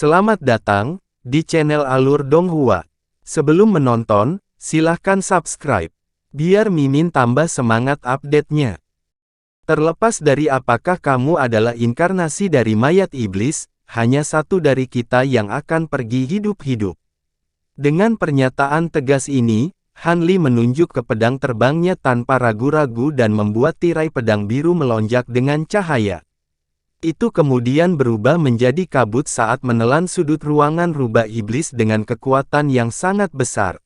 Selamat datang di channel Alur Donghua. Sebelum menonton, silahkan subscribe, biar Mimin tambah semangat update-nya. Terlepas dari apakah kamu adalah inkarnasi dari mayat iblis, hanya satu dari kita yang akan pergi hidup-hidup. Dengan pernyataan tegas ini, Han Li menunjuk ke pedang terbangnya tanpa ragu-ragu dan membuat tirai pedang biru melonjak dengan cahaya. Itu kemudian berubah menjadi kabut saat menelan sudut ruangan rubah iblis dengan kekuatan yang sangat besar.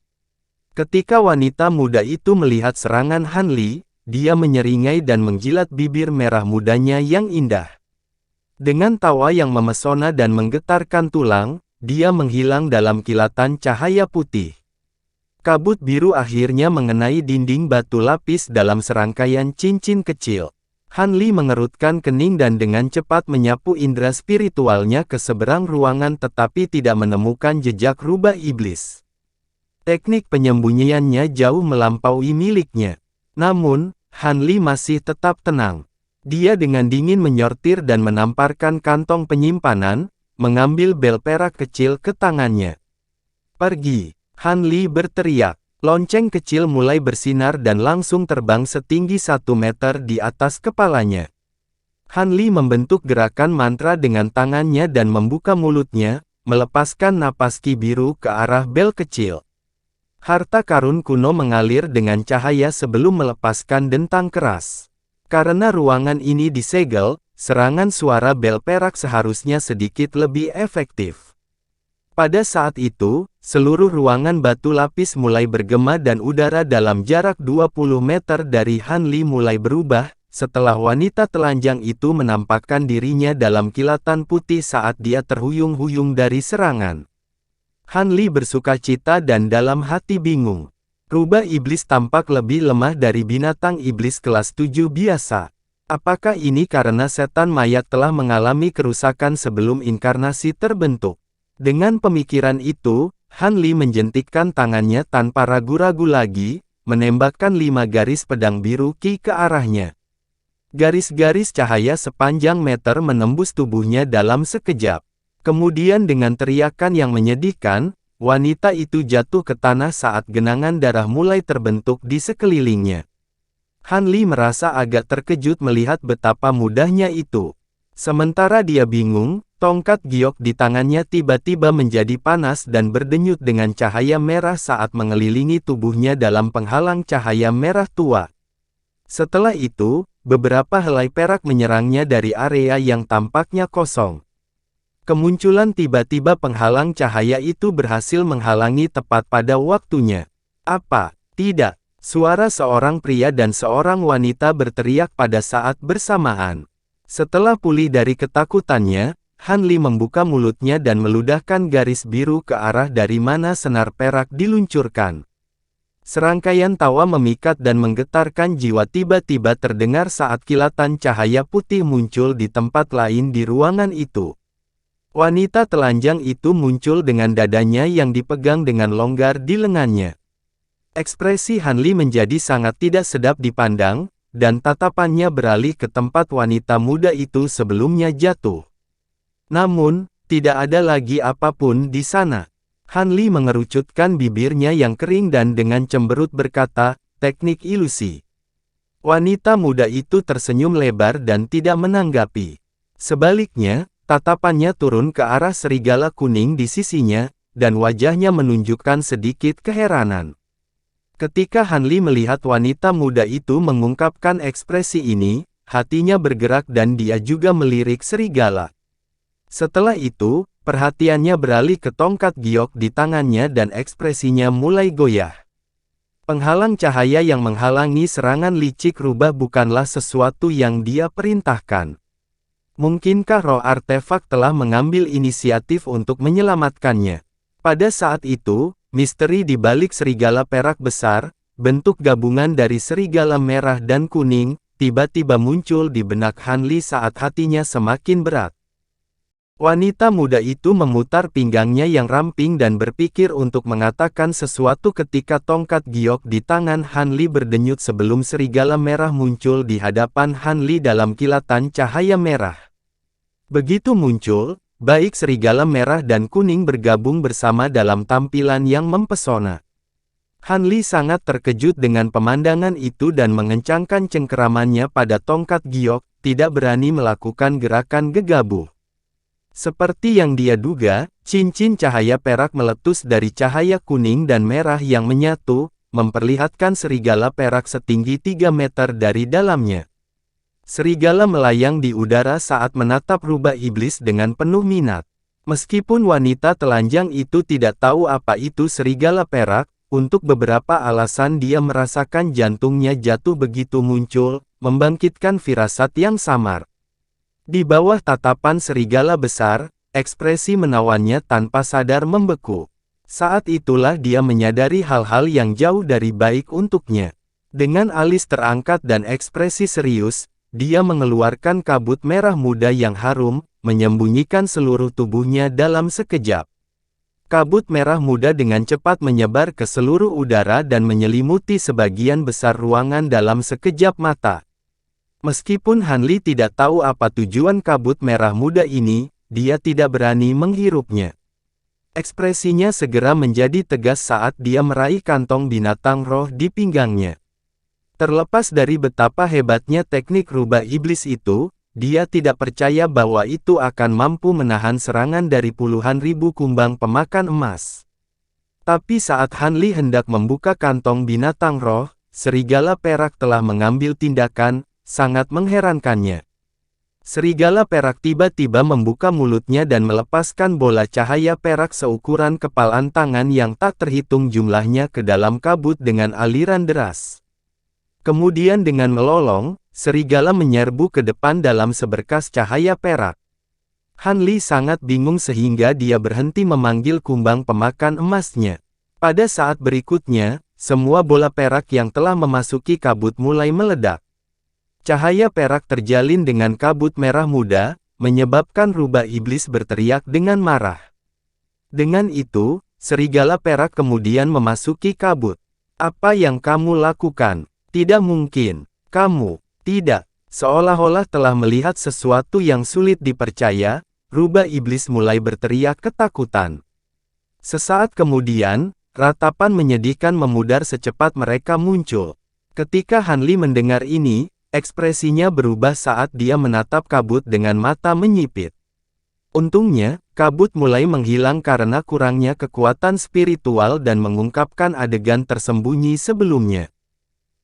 Ketika wanita muda itu melihat serangan Han Li, dia menyeringai dan menjilat bibir merah mudanya yang indah. Dengan tawa yang memesona dan menggetarkan tulang, dia menghilang dalam kilatan cahaya putih. Kabut biru akhirnya mengenai dinding batu lapis dalam serangkaian cincin kecil. Han Li mengerutkan kening dan dengan cepat menyapu indera spiritualnya ke seberang ruangan tetapi tidak menemukan jejak rubah iblis. Teknik penyembunyiannya jauh melampaui miliknya. Namun, Han Li masih tetap tenang. Dia dengan dingin menyortir dan menamparkan kantong penyimpanan, mengambil bel perak kecil ke tangannya. "Pergi!" Han Li berteriak. Lonceng kecil mulai bersinar dan langsung terbang setinggi 1 meter di atas kepalanya. Han Li membentuk gerakan mantra dengan tangannya dan membuka mulutnya, melepaskan napas ki biru ke arah bel kecil. Harta karun kuno mengalir dengan cahaya sebelum melepaskan dentang keras. Karena ruangan ini disegel, serangan suara bel perak seharusnya sedikit lebih efektif. Pada saat itu, seluruh ruangan batu lapis mulai bergema dan udara dalam jarak 20 meter dari Han Li mulai berubah, setelah wanita telanjang itu menampakkan dirinya dalam kilatan putih saat dia terhuyung-huyung dari serangan. Han Li bersukacita dan dalam hati bingung. Rubah iblis tampak lebih lemah dari binatang iblis kelas 7 biasa. Apakah ini karena setan mayat telah mengalami kerusakan sebelum inkarnasi terbentuk? Dengan pemikiran itu, Han Li menjentikkan tangannya tanpa ragu-ragu lagi, menembakkan 5 garis pedang biru ki ke arahnya. Garis-garis cahaya sepanjang meter menembus tubuhnya dalam sekejap. Kemudian dengan teriakan yang menyedihkan, wanita itu jatuh ke tanah saat genangan darah mulai terbentuk di sekelilingnya. Han Li merasa agak terkejut melihat betapa mudahnya itu. Sementara dia bingung, tongkat giok di tangannya tiba-tiba menjadi panas dan berdenyut dengan cahaya merah saat mengelilingi tubuhnya dalam penghalang cahaya merah tua. Setelah itu, beberapa helai perak menyerangnya dari area yang tampaknya kosong. Kemunculan tiba-tiba penghalang cahaya itu berhasil menghalangi tepat pada waktunya. "Apa? Tidak!" Suara seorang pria dan seorang wanita berteriak pada saat bersamaan. Setelah pulih dari ketakutannya, Han Li membuka mulutnya dan meludahkan garis biru ke arah dari mana senar perak diluncurkan. Serangkaian tawa memikat dan menggetarkan jiwa tiba-tiba terdengar saat kilatan cahaya putih muncul di tempat lain di ruangan itu. Wanita telanjang itu muncul dengan dadanya yang dipegang dengan longgar di lengannya. Ekspresi Han Li menjadi sangat tidak sedap dipandang, dan tatapannya beralih ke tempat wanita muda itu sebelumnya jatuh. Namun, tidak ada lagi apapun di sana. Han Li mengerucutkan bibirnya yang kering dan dengan cemberut berkata, "Teknik ilusi." Wanita muda itu tersenyum lebar dan tidak menanggapi. Sebaliknya, tatapannya turun ke arah serigala kuning di sisinya, dan wajahnya menunjukkan sedikit keheranan. Ketika Han Li melihat wanita muda itu mengungkapkan ekspresi ini, hatinya bergerak dan dia juga melirik serigala. Setelah itu, perhatiannya beralih ke tongkat giok di tangannya dan ekspresinya mulai goyah. Penghalang cahaya yang menghalangi serangan licik rubah bukanlah sesuatu yang dia perintahkan. Mungkinkah roh artefak telah mengambil inisiatif untuk menyelamatkannya? Pada saat itu, misteri di balik serigala perak besar, bentuk gabungan dari serigala merah dan kuning, tiba-tiba muncul di benak Han Li saat hatinya semakin berat. Wanita muda itu memutar pinggangnya yang ramping dan berpikir untuk mengatakan sesuatu ketika tongkat giok di tangan Han Li berdenyut sebelum serigala merah muncul di hadapan Han Li dalam kilatan cahaya merah. Begitu muncul, baik serigala merah dan kuning bergabung bersama dalam tampilan yang mempesona. Han Li sangat terkejut dengan pemandangan itu dan mengencangkan cengkeramannya pada tongkat giok, tidak berani melakukan gerakan gegabah. Seperti yang dia duga, cincin cahaya perak meletus dari cahaya kuning dan merah yang menyatu, memperlihatkan serigala perak setinggi 3 meter dari dalamnya. Serigala melayang di udara saat menatap rubah iblis dengan penuh minat. Meskipun wanita telanjang itu tidak tahu apa itu serigala perak, untuk beberapa alasan dia merasakan jantungnya jatuh begitu muncul, membangkitkan firasat yang samar. Di bawah tatapan serigala besar, ekspresi menawannya tanpa sadar membeku. Saat itulah dia menyadari hal-hal yang jauh dari baik untuknya. Dengan alis terangkat dan ekspresi serius, dia mengeluarkan kabut merah muda yang harum, menyembunyikan seluruh tubuhnya dalam sekejap. Kabut merah muda dengan cepat menyebar ke seluruh udara dan menyelimuti sebagian besar ruangan dalam sekejap mata. Meskipun Han Li tidak tahu apa tujuan kabut merah muda ini, dia tidak berani menghirupnya. Ekspresinya segera menjadi tegas saat dia meraih kantong binatang roh di pinggangnya. Terlepas dari betapa hebatnya teknik rubah iblis itu, dia tidak percaya bahwa itu akan mampu menahan serangan dari puluhan ribu kumbang pemakan emas. Tapi saat Han Li hendak membuka kantong binatang roh, serigala perak telah mengambil tindakan, sangat mengherankannya. Serigala perak tiba-tiba membuka mulutnya dan melepaskan bola cahaya perak seukuran kepalan tangan yang tak terhitung jumlahnya ke dalam kabut dengan aliran deras. Kemudian dengan melolong, serigala menyerbu ke depan dalam seberkas cahaya perak. Han Li sangat bingung sehingga dia berhenti memanggil kumbang pemakan emasnya. Pada saat berikutnya, semua bola perak yang telah memasuki kabut mulai meledak. Cahaya perak terjalin dengan kabut merah muda, menyebabkan rubah iblis berteriak dengan marah. Dengan itu, serigala perak kemudian memasuki kabut. Apa yang kamu lakukan? Tidak mungkin. Kamu, tidak. Seolah-olah telah melihat sesuatu yang sulit dipercaya, rubah iblis mulai berteriak ketakutan. Sesaat kemudian, ratapan menyedihkan memudar secepat mereka muncul. Ketika Han Li mendengar ini, ekspresinya berubah saat dia menatap kabut dengan mata menyipit. Untungnya, kabut mulai menghilang karena kurangnya kekuatan spiritual dan mengungkapkan adegan tersembunyi sebelumnya.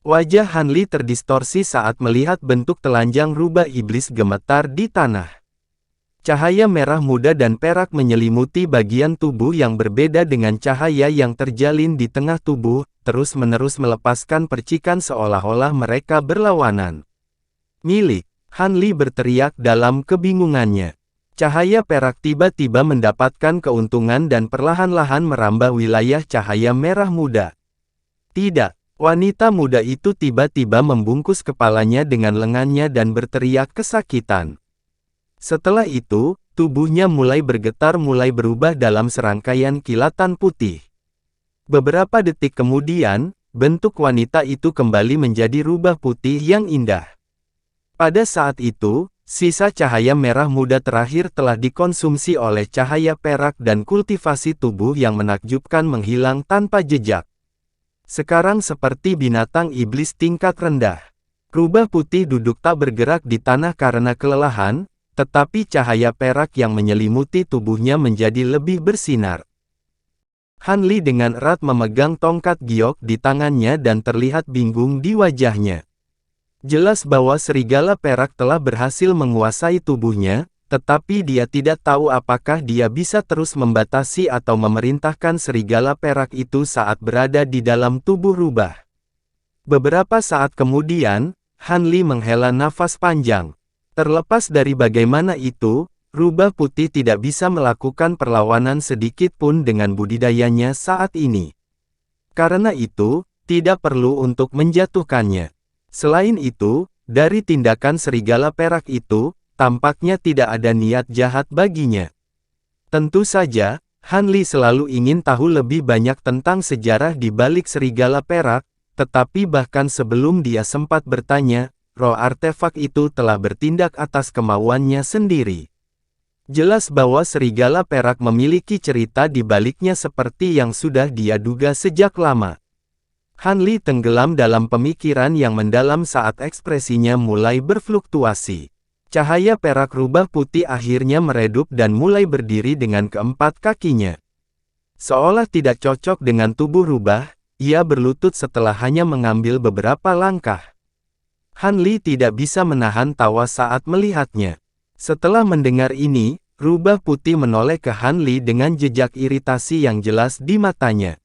Wajah Han Li terdistorsi saat melihat bentuk telanjang rubah iblis gemetar di tanah. Cahaya merah muda dan perak menyelimuti bagian tubuh yang berbeda dengan cahaya yang terjalin di tengah tubuh, terus-menerus melepaskan percikan seolah-olah mereka berlawanan. Milik, Han Li berteriak dalam kebingungannya. Cahaya perak tiba-tiba mendapatkan keuntungan dan perlahan-lahan merambah wilayah cahaya merah muda. Tidak. Wanita muda itu tiba-tiba membungkus kepalanya dengan lengannya dan berteriak kesakitan. Setelah itu, tubuhnya mulai bergetar mulai berubah dalam serangkaian kilatan putih. Beberapa detik kemudian, bentuk wanita itu kembali menjadi rubah putih yang indah. Pada saat itu, sisa cahaya merah muda terakhir telah dikonsumsi oleh cahaya perak dan kultivasi tubuh yang menakjubkan menghilang tanpa jejak. Sekarang seperti binatang iblis tingkat rendah. Rubah putih duduk tak bergerak di tanah karena kelelahan, tetapi cahaya perak yang menyelimuti tubuhnya menjadi lebih bersinar. Han Li dengan erat memegang tongkat giok di tangannya dan terlihat bingung di wajahnya. Jelas bahwa serigala perak telah berhasil menguasai tubuhnya, tetapi dia tidak tahu apakah dia bisa terus membatasi atau memerintahkan serigala perak itu saat berada di dalam tubuh rubah. Beberapa saat kemudian, Han Li menghela nafas panjang. Terlepas dari bagaimana itu, rubah putih tidak bisa melakukan perlawanan sedikit pun dengan budidayanya saat ini. Karena itu, tidak perlu untuk menjatuhkannya. Selain itu, dari tindakan serigala perak itu, tampaknya tidak ada niat jahat baginya. Tentu saja, Han Li selalu ingin tahu lebih banyak tentang sejarah di balik serigala perak, tetapi bahkan sebelum dia sempat bertanya, roh artefak itu telah bertindak atas kemauannya sendiri. Jelas bahwa serigala perak memiliki cerita di baliknya seperti yang sudah dia duga sejak lama. Han Li tenggelam dalam pemikiran yang mendalam saat ekspresinya mulai berfluktuasi. Cahaya perak rubah putih akhirnya meredup dan mulai berdiri dengan keempat kakinya. Seolah tidak cocok dengan tubuh rubah, ia berlutut setelah hanya mengambil beberapa langkah. Han Li tidak bisa menahan tawa saat melihatnya. Setelah mendengar ini, rubah putih menoleh ke Han Li dengan jejak iritasi yang jelas di matanya.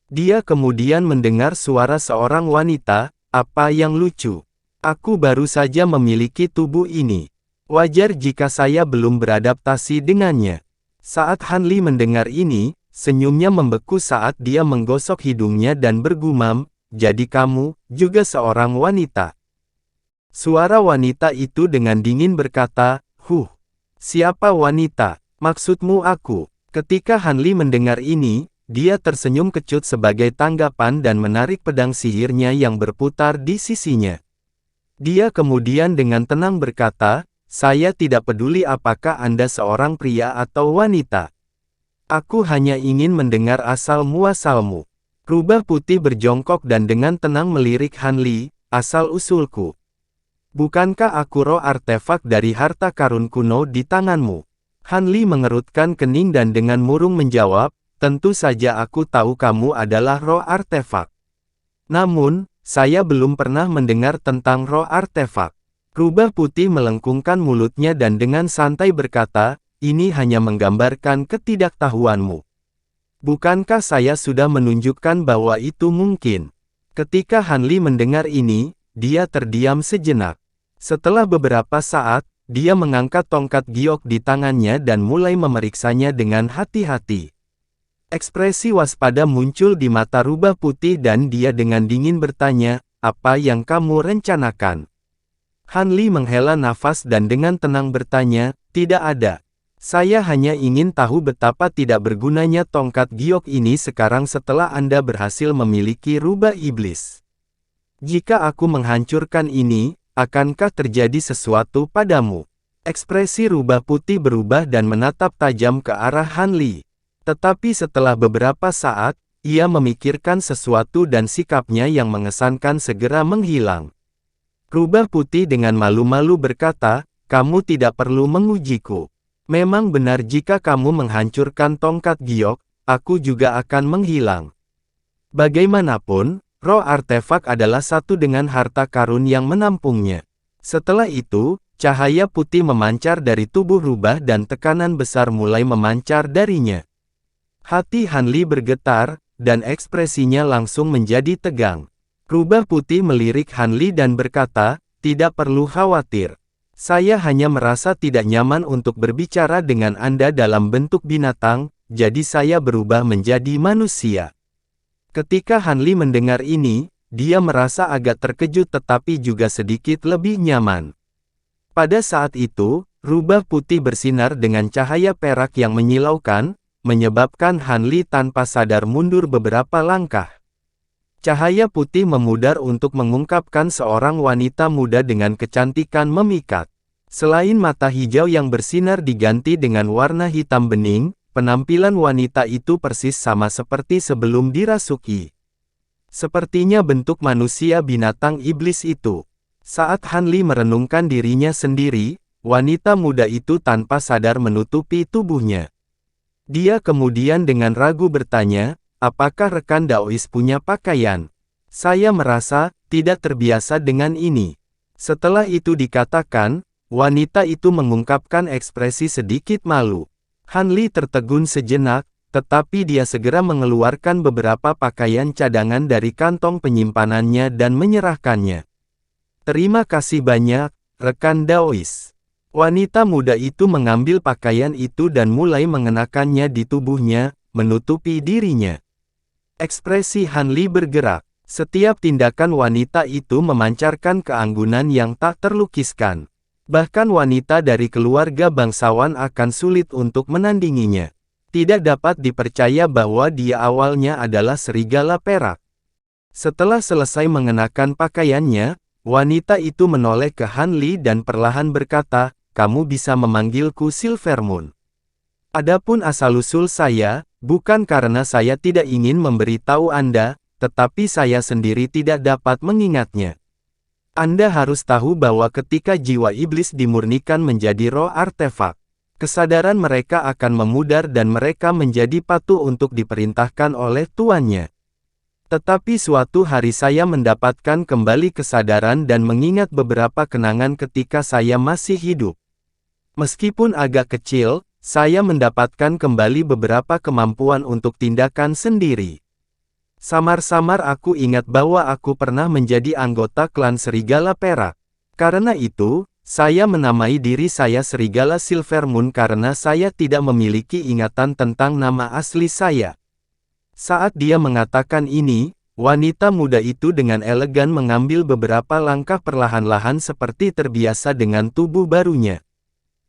Dia kemudian mendengar suara seorang wanita, "Apa yang lucu? Aku baru saja memiliki tubuh ini. Wajar jika saya belum beradaptasi dengannya." Saat Han Li mendengar ini, senyumnya membeku saat dia menggosok hidungnya dan bergumam, "Jadi kamu juga seorang wanita?" Suara wanita itu dengan dingin berkata, siapa wanita? Maksudmu aku?" Ketika Han Li mendengar ini, dia tersenyum kecut sebagai tanggapan dan menarik pedang sihirnya yang berputar di sisinya. Dia kemudian dengan tenang berkata, "Saya tidak peduli apakah Anda seorang pria atau wanita. Aku hanya ingin mendengar asal-muasalmu." Rubah putih berjongkok dan dengan tenang melirik Han Li, "Asal-usulku. Bukankah aku roh artefak dari harta karun kuno di tanganmu?" Han Li mengerutkan kening dan dengan murung menjawab, "Tentu saja aku tahu kamu adalah roh artefak. Namun, saya belum pernah mendengar tentang roh artefak." Rubah putih melengkungkan mulutnya dan dengan santai berkata, "Ini hanya menggambarkan ketidaktahuanmu. Bukankah saya sudah menunjukkan bahwa itu mungkin?" Ketika Han Li mendengar ini, dia terdiam sejenak. Setelah beberapa saat, dia mengangkat tongkat giok di tangannya dan mulai memeriksanya dengan hati-hati. Ekspresi waspada muncul di mata rubah putih dan dia dengan dingin bertanya, "Apa yang kamu rencanakan?" Han Li menghela nafas dan dengan tenang bertanya, "Tidak ada. Saya hanya ingin tahu betapa tidak bergunanya tongkat giok ini sekarang setelah Anda berhasil memiliki rubah iblis. Jika aku menghancurkan ini, akankah terjadi sesuatu padamu?" Ekspresi rubah putih berubah dan menatap tajam ke arah Han Li. Tetapi setelah beberapa saat, ia memikirkan sesuatu dan sikapnya yang mengesankan segera menghilang. Rubah putih dengan malu-malu berkata, "Kamu tidak perlu mengujiku. Memang benar jika kamu menghancurkan tongkat giok, aku juga akan menghilang. Bagaimanapun, roh artefak adalah satu dengan harta karun yang menampungnya." Setelah itu, cahaya putih memancar dari tubuh rubah dan tekanan besar mulai memancar darinya. Hati Han Li bergetar, dan ekspresinya langsung menjadi tegang. Rubah putih melirik Han Li dan berkata, "Tidak perlu khawatir. Saya hanya merasa tidak nyaman untuk berbicara dengan Anda dalam bentuk binatang, jadi saya berubah menjadi manusia." Ketika Han Li mendengar ini, dia merasa agak terkejut tetapi juga sedikit lebih nyaman. Pada saat itu, rubah putih bersinar dengan cahaya perak yang menyilaukan, menyebabkan Han Li tanpa sadar mundur beberapa langkah. Cahaya putih memudar untuk mengungkapkan seorang wanita muda dengan kecantikan memikat. Selain mata hijau yang bersinar diganti dengan warna hitam bening, penampilan wanita itu persis sama seperti sebelum dirasuki. Sepertinya bentuk manusia binatang iblis itu. Saat Han Li merenungkan dirinya sendiri, wanita muda itu tanpa sadar menutupi tubuhnya. Dia kemudian dengan ragu bertanya, "Apakah rekan Daois punya pakaian? Saya merasa tidak terbiasa dengan ini." Setelah itu dikatakan, wanita itu mengungkapkan ekspresi sedikit malu. Han Li tertegun sejenak, tetapi dia segera mengeluarkan beberapa pakaian cadangan dari kantong penyimpanannya dan menyerahkannya. "Terima kasih banyak, rekan Daois." Wanita muda itu mengambil pakaian itu dan mulai mengenakannya di tubuhnya, menutupi dirinya. Ekspresi Han Li bergerak. Setiap tindakan wanita itu memancarkan keanggunan yang tak terlukiskan. Bahkan wanita dari keluarga bangsawan akan sulit untuk menandinginya. Tidak dapat dipercaya bahwa dia awalnya adalah serigala perak. Setelah selesai mengenakan pakaiannya, wanita itu menoleh ke Han Li dan perlahan berkata, kamu bisa memanggilku Silver Moon. Adapun asal-usul saya, bukan karena saya tidak ingin memberitahu Anda, tetapi saya sendiri tidak dapat mengingatnya. Anda harus tahu bahwa ketika jiwa iblis dimurnikan menjadi roh artefak, kesadaran mereka akan memudar dan mereka menjadi patuh untuk diperintahkan oleh tuannya. Tetapi suatu hari saya mendapatkan kembali kesadaran dan mengingat beberapa kenangan ketika saya masih hidup. Meskipun agak kecil, saya mendapatkan kembali beberapa kemampuan untuk tindakan sendiri. Samar-samar aku ingat bahwa aku pernah menjadi anggota klan Serigala Perak. Karena itu, saya menamai diri saya Serigala Silver Moon karena saya tidak memiliki ingatan tentang nama asli saya. Saat dia mengatakan ini, wanita muda itu dengan elegan mengambil beberapa langkah perlahan-lahan seperti terbiasa dengan tubuh barunya.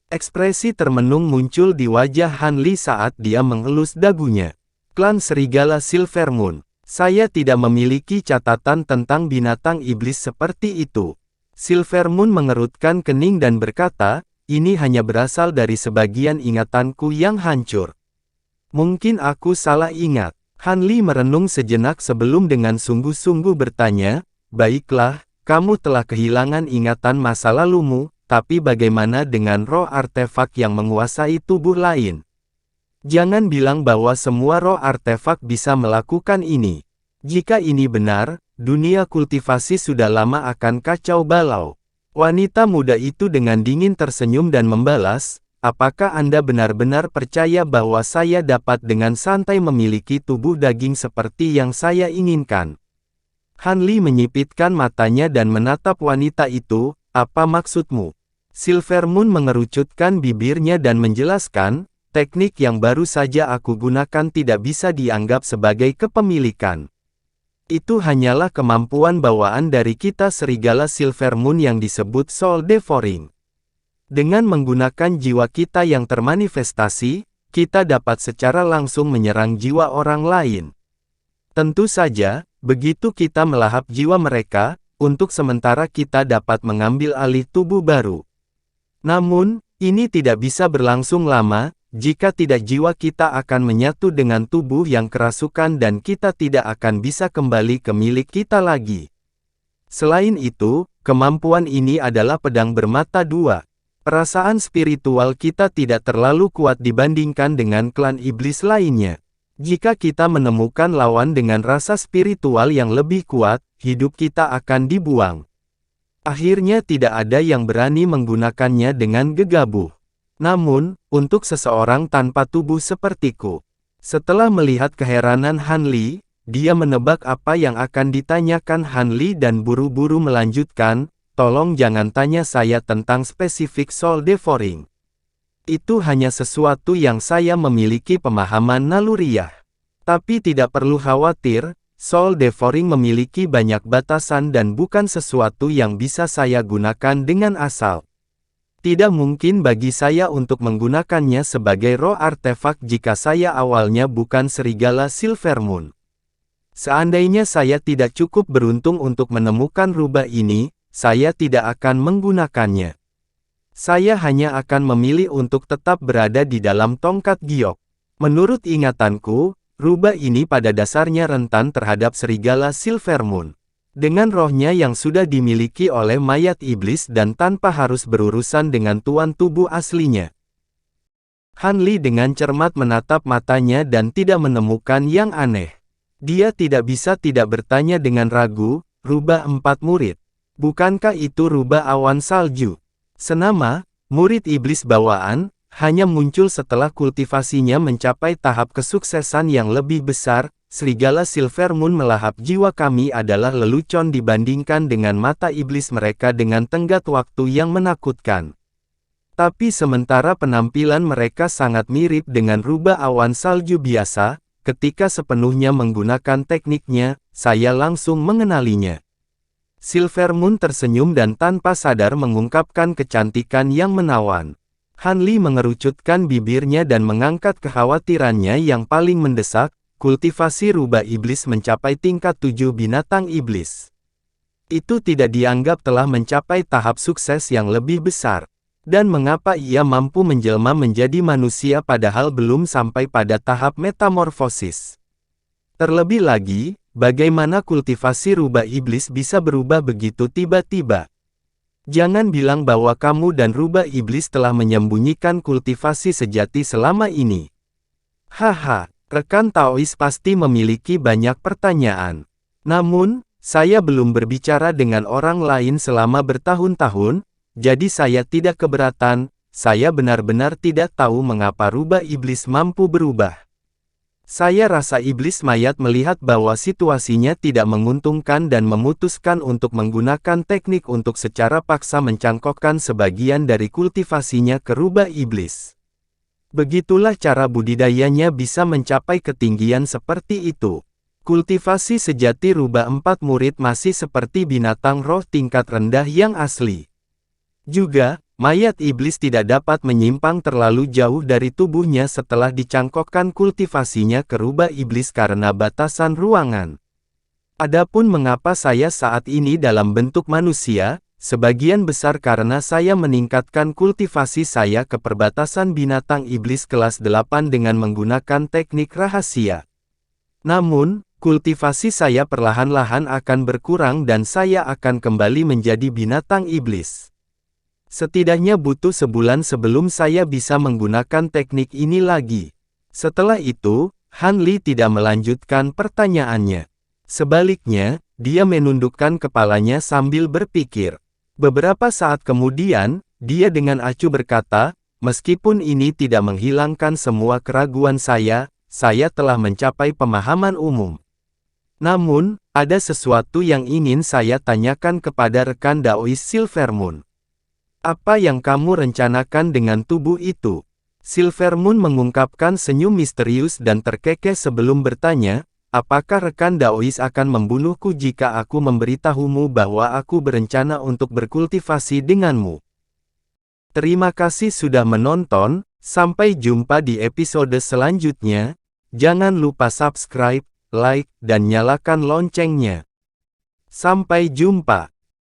Ekspresi termenung muncul di wajah Han Li saat dia mengelus dagunya. Klan Serigala Silver Moon. Saya tidak memiliki catatan tentang binatang iblis seperti itu. Silver Moon mengerutkan kening dan berkata, ini hanya berasal dari sebagian ingatanku yang hancur. Mungkin aku salah ingat. Han Li merenung sejenak sebelum dengan sungguh-sungguh bertanya, baiklah, kamu telah kehilangan ingatan masa lalumu, tapi bagaimana dengan roh artefak yang menguasai tubuh lain? Jangan bilang bahwa semua roh artefak bisa melakukan ini. Jika ini benar, dunia kultivasi sudah lama akan kacau balau. Wanita muda itu dengan dingin tersenyum dan membalas, apakah Anda benar-benar percaya bahwa saya dapat dengan santai memiliki tubuh daging seperti yang saya inginkan? Han Li menyipitkan matanya dan menatap wanita itu, apa maksudmu? Silver Moon mengerucutkan bibirnya dan menjelaskan, teknik yang baru saja aku gunakan tidak bisa dianggap sebagai kepemilikan. Itu hanyalah kemampuan bawaan dari kita Serigala Silver Moon yang disebut Soul Devouring. Dengan menggunakan jiwa kita yang termanifestasi, kita dapat secara langsung menyerang jiwa orang lain. Tentu saja, begitu kita melahap jiwa mereka, untuk sementara kita dapat mengambil alih tubuh baru. Namun, ini tidak bisa berlangsung lama, jika tidak jiwa kita akan menyatu dengan tubuh yang kerasukan dan kita tidak akan bisa kembali ke milik kita lagi. Selain itu, kemampuan ini adalah pedang bermata dua. Perasaan spiritual kita tidak terlalu kuat dibandingkan dengan klan iblis lainnya. Jika kita menemukan lawan dengan rasa spiritual yang lebih kuat, hidup kita akan dibuang. Akhirnya tidak ada yang berani menggunakannya dengan gegabah. Namun, untuk seseorang tanpa tubuh sepertiku. Setelah melihat keheranan Han Li, dia menebak apa yang akan ditanyakan Han Li dan buru-buru melanjutkan, tolong jangan tanya saya tentang spesifik Soul Devouring. Itu hanya sesuatu yang saya memiliki pemahaman naluriah. Tapi tidak perlu khawatir, Soul Devouring memiliki banyak batasan dan bukan sesuatu yang bisa saya gunakan dengan asal. Tidak mungkin bagi saya untuk menggunakannya sebagai roh artefak jika saya awalnya bukan Serigala Silver Moon. Seandainya saya tidak cukup beruntung untuk menemukan rubah ini, saya tidak akan menggunakannya. Saya hanya akan memilih untuk tetap berada di dalam tongkat giok. Menurut ingatanku, rubah ini pada dasarnya rentan terhadap Serigala Silver Moon. Dengan rohnya yang sudah dimiliki oleh mayat iblis dan tanpa harus berurusan dengan tuan tubuh aslinya. Han Li dengan cermat menatap matanya dan tidak menemukan yang aneh. Dia tidak bisa tidak bertanya dengan ragu, rubah 4 murid. Bukankah itu rubah awan salju? Senama, murid iblis bawaan, hanya muncul setelah kultivasinya mencapai tahap kesuksesan yang lebih besar. Serigala Silver Moon melahap jiwa kami adalah lelucon dibandingkan dengan mata iblis mereka dengan tenggat waktu yang menakutkan. Tapi sementara penampilan mereka sangat mirip dengan rubah awan salju biasa, ketika sepenuhnya menggunakan tekniknya, saya langsung mengenalinya. Silver Moon tersenyum dan tanpa sadar mengungkapkan kecantikan yang menawan. Han Li mengerucutkan bibirnya dan mengangkat kekhawatirannya yang paling mendesak, kultivasi rubah iblis mencapai tingkat 7 binatang iblis. Itu tidak dianggap telah mencapai tahap sukses yang lebih besar. Dan mengapa ia mampu menjelma menjadi manusia padahal belum sampai pada tahap metamorfosis? Terlebih lagi, bagaimana kultivasi rubah iblis bisa berubah begitu tiba-tiba? Jangan bilang bahwa kamu dan rubah iblis telah menyembunyikan kultivasi sejati selama ini. Haha, rekan Taois pasti memiliki banyak pertanyaan. Namun, saya belum berbicara dengan orang lain selama bertahun-tahun, jadi saya tidak keberatan. Saya benar-benar tidak tahu mengapa rubah iblis mampu berubah. Saya rasa iblis mayat melihat bahwa situasinya tidak menguntungkan dan memutuskan untuk menggunakan teknik untuk secara paksa mencangkokkan sebagian dari kultivasinya ke rubah iblis. Begitulah cara budidayanya bisa mencapai ketinggian seperti itu. Kultivasi sejati rubah 4 murid masih seperti binatang roh tingkat rendah yang asli. Juga, mayat iblis tidak dapat menyimpang terlalu jauh dari tubuhnya setelah dicangkokkan kultivasinya ke rubah iblis karena batasan ruangan. Adapun mengapa saya saat ini dalam bentuk manusia, sebagian besar karena saya meningkatkan kultivasi saya ke perbatasan binatang iblis kelas 8 dengan menggunakan teknik rahasia. Namun, kultivasi saya perlahan-lahan akan berkurang dan saya akan kembali menjadi binatang iblis. Setidaknya butuh sebulan sebelum saya bisa menggunakan teknik ini lagi. Setelah itu, Han Li tidak melanjutkan pertanyaannya. Sebaliknya, dia menundukkan kepalanya sambil berpikir. Beberapa saat kemudian, dia dengan acuh berkata, meskipun ini tidak menghilangkan semua keraguan saya telah mencapai pemahaman umum. Namun, ada sesuatu yang ingin saya tanyakan kepada rekan Daois Silvermoon. Apa yang kamu rencanakan dengan tubuh itu? Silvermoon mengungkapkan senyum misterius dan terkekeh sebelum bertanya, apakah rekan Daois akan membunuhku jika aku memberitahumu bahwa aku berencana untuk berkultivasi denganmu? Terima kasih sudah menonton, sampai jumpa di episode selanjutnya. Jangan lupa subscribe, like, dan nyalakan loncengnya. Sampai jumpa.